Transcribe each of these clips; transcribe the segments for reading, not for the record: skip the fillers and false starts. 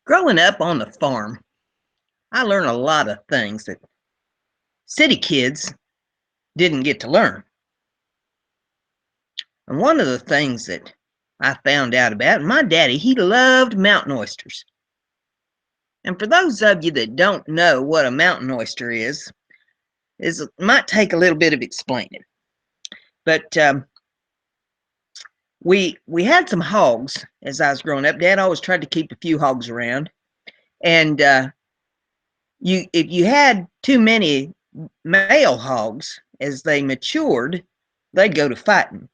Growing up on the farm, I learned a lot of things that city kids didn't get to learn. And one of the things that I found out about, my daddy, he loved mountain oysters. And for those of you that don't know what a mountain oyster is it might take a little bit of explaining. But we had some hogs as I was growing up. Dad always tried to keep a few hogs around, and if you had too many male hogs, as they matured, they'd go to fighting.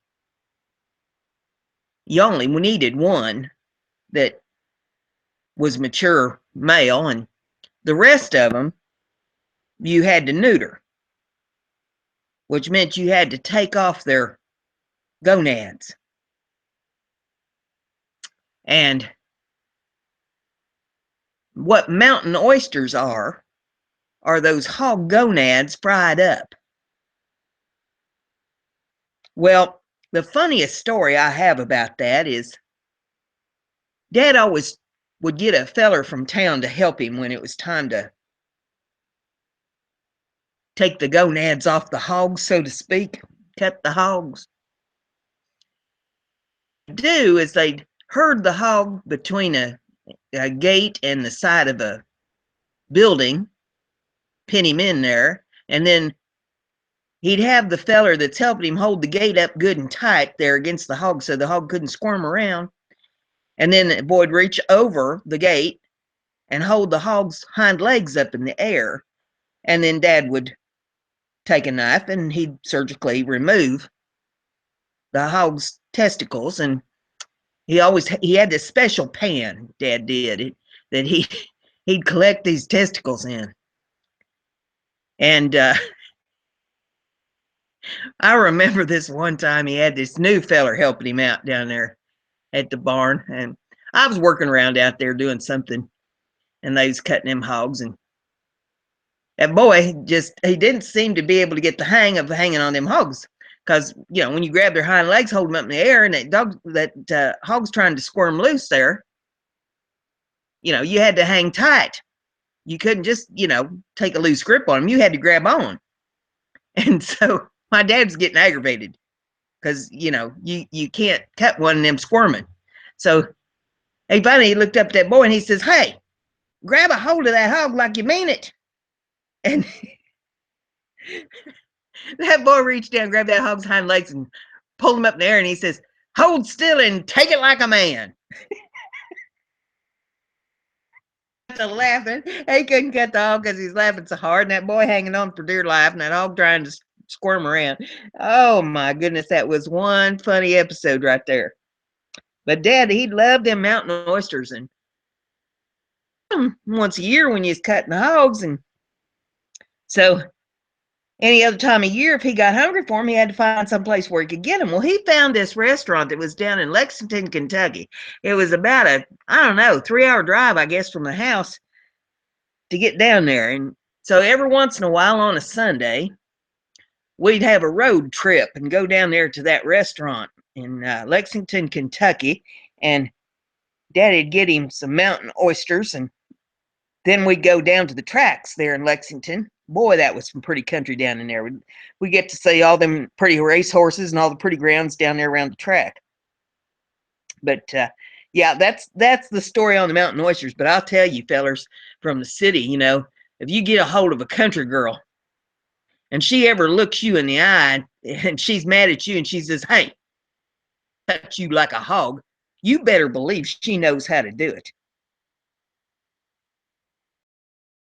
You only needed one that was mature male, and the rest of them you had to neuter, which meant you had to take off their gonads. And what mountain oysters are those hog gonads fried up. Well, the funniest story I have about that is Dad always would get a feller from town to help him when it was time to take the gonads off the hogs, so to speak, cut the hogs. Do is they'd herd the hog between a gate and the side of a building, pin him in there, and then he'd have the feller that's helping him hold the gate up good and tight there against the hog so the hog couldn't squirm around. And then the boy would reach over the gate and hold the hog's hind legs up in the air. And then Dad would take a knife and he'd surgically remove the hog's testicles. And he had this special pan, Dad did, that he'd collect these testicles in. And I remember this one time he had this new feller helping him out down there at the barn, and I was working around out there doing something, and they was cutting them hogs, and that boy he didn't seem to be able to get the hang of hanging on them hogs, because when you grab their hind legs, hold them up in the air, and that hog's trying to squirm loose there, you had to hang tight. You couldn't just take a loose grip on them. You had to grab on. And so my dad's getting aggravated because you can't cut one of them squirming. So he finally looked up at that boy and he says, "Hey, grab a hold of that hog like you mean it." And that boy reached down, grabbed that hog's hind legs and pulled him up in the air, and he says, "Hold still and take it like a man." Laughing. He couldn't cut the hog because he's laughing so hard, and that boy hanging on for dear life, and that hog trying to squirm around. Oh my goodness, that was one funny episode right there. But Dad, he loved them mountain oysters, and once a year when you was cutting the hogs, and so any other time of year, if he got hungry for them, he had to find some place where he could get them. Well, he found this restaurant that was down in Lexington, Kentucky. It was about a, I don't know, 3-hour drive, I guess, from the house to get down there. And so every once in a while on a Sunday, we'd have a road trip and go down there to that restaurant in Lexington, Kentucky. And Daddy'd get him some mountain oysters, and then we'd go down to the tracks there in Lexington. Boy, that was some pretty country down in there. We get to see all them pretty race horses and all the pretty grounds down there around the track. But yeah, that's the story on the mountain oysters. But I'll tell you, fellers from the city, if you get a hold of a country girl and she ever looks you in the eye and she's mad at you and she says, "Hey, cut you like a hog," you better believe she knows how to do it.